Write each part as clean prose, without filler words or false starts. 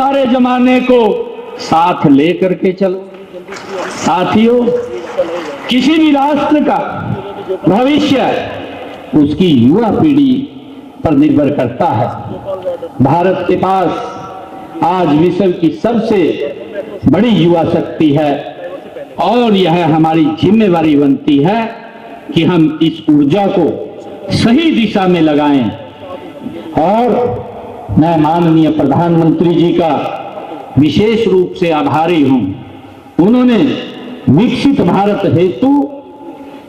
सारे जमाने को साथ लेकर के चलो। साथियों, किसी भी राष्ट्र का भविष्य उसकी युवा पीढ़ी पर निर्भर करता है। भारत के पास आज विश्व की सबसे बड़ी युवा शक्ति है और यह हमारी जिम्मेवारी बनती है कि हम इस ऊर्जा को सही दिशा में लगाएं। और मैं माननीय प्रधानमंत्री जी का विशेष रूप से आभारी हूं। उन्होंने विकसित भारत हेतु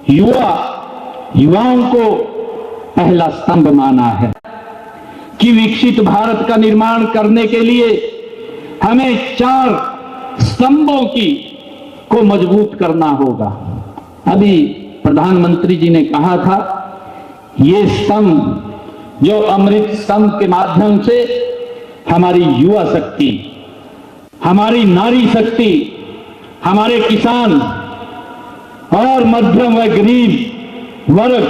युवाओं को पहला स्तंभ माना है कि विकसित भारत का निर्माण करने के लिए हमें 4 स्तंभों को मजबूत करना होगा। अभी प्रधानमंत्री जी ने कहा था, ये स्तंभ जो अमृत स्तंभ के माध्यम से हमारी युवा शक्ति, हमारी नारी शक्ति, हमारे किसान और मध्यम व गरीब वर्ग,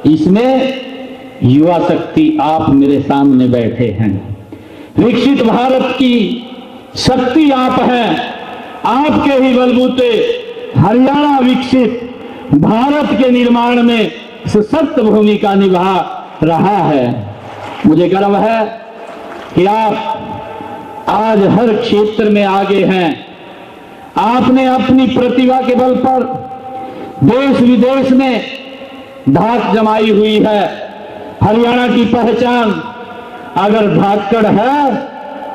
इसमें युवा शक्ति आप मेरे सामने बैठे हैं। विकसित भारत की शक्ति आप हैं। आपके ही बलबूते हरियाणा विकसित भारत के निर्माण में सशक्त भूमिका निभा रहा है। मुझे गर्व है कि आप आज हर क्षेत्र में आगे हैं। आपने अपनी प्रतिभा के बल पर देश विदेश में धाक जमाई हुई है। हरियाणा की पहचान अगर धाकड़ है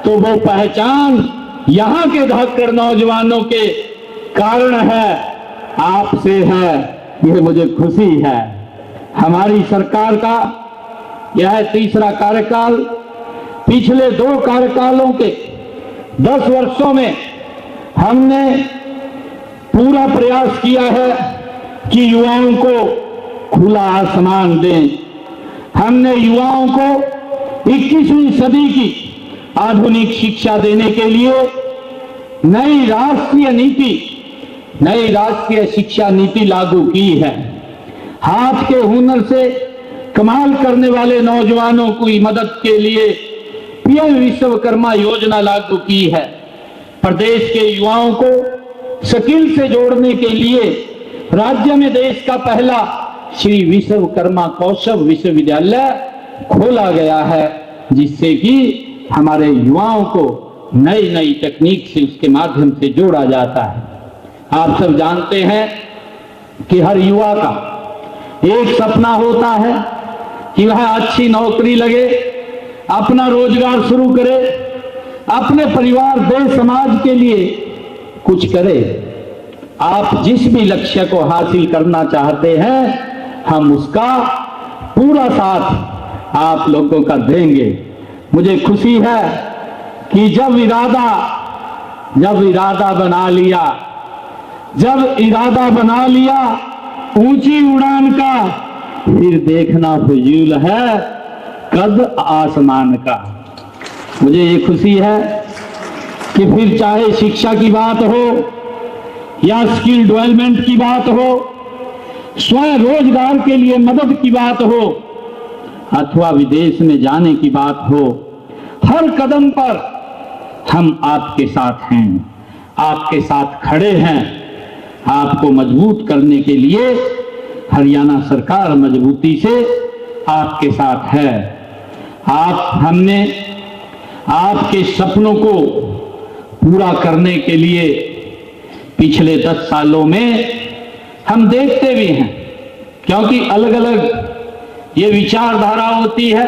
तो वो पहचान यहां के धाकड़ नौजवानों के कारण है, आपसे है। यह मुझे खुशी है। हमारी सरकार का यह तीसरा कार्यकाल पिछले 2 कार्यकालों के 10 वर्षों में हमने पूरा प्रयास किया है कि युवाओं को खुला आसमान दें। हमने युवाओं को 21वीं सदी की आधुनिक शिक्षा देने के लिए नई राष्ट्रीय शिक्षा नीति लागू की है। हाथ के हुनर से कमाल करने वाले नौजवानों की मदद के लिए पीएम विश्वकर्मा योजना लागू की है। प्रदेश के युवाओं को स्किल से जोड़ने के लिए राज्य में देश का पहला श्री विश्वकर्मा कौशल विश्वविद्यालय खोला गया है, जिससे कि हमारे युवाओं को नई नई तकनीक से उसके माध्यम से जोड़ा जाता है। आप सब जानते हैं कि हर युवा का एक सपना होता है कि वह अच्छी नौकरी लगे, अपना रोजगार शुरू करे, अपने परिवार देश समाज के लिए कुछ करे। आप जिस भी लक्ष्य को हासिल करना चाहते हैं, हम उसका पूरा साथ आप लोगों का देंगे। मुझे खुशी है कि जब इरादा बना लिया ऊंची उड़ान का, फिर देखना फिजूल है कद आसमान का। मुझे ये खुशी है कि फिर चाहे शिक्षा की बात हो या स्किल डेवलपमेंट की बात हो, स्वयं रोजगार के लिए मदद की बात हो अथवा विदेश में जाने की बात हो, हर कदम पर हम आपके साथ हैं, आपके साथ खड़े हैं। आपको मजबूत करने के लिए हरियाणा सरकार मजबूती से आपके साथ है। हमने आपके सपनों को पूरा करने के लिए पिछले 10 सालों में हम देखते भी हैं, क्योंकि अलग अलग ये विचारधारा होती है।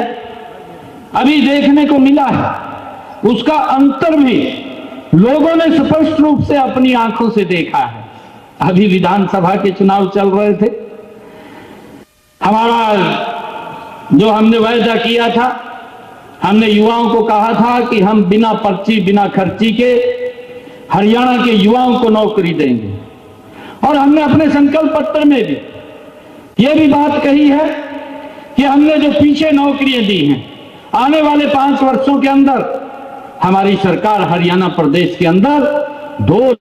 अभी देखने को मिला है, उसका अंतर भी लोगों ने स्पष्ट रूप से अपनी आंखों से देखा है। अभी विधानसभा के चुनाव चल रहे थे, हमारा जो हमने वायदा किया था, हमने युवाओं को कहा था कि हम बिना पर्ची बिना खर्ची के हरियाणा के युवाओं को नौकरी देंगे। और हमने अपने संकल्प पत्र में भी यह भी बात कही है कि हमने जो पीछे नौकरियां दी हैं, आने वाले 5 वर्षों के अंदर हमारी सरकार हरियाणा प्रदेश के अंदर 2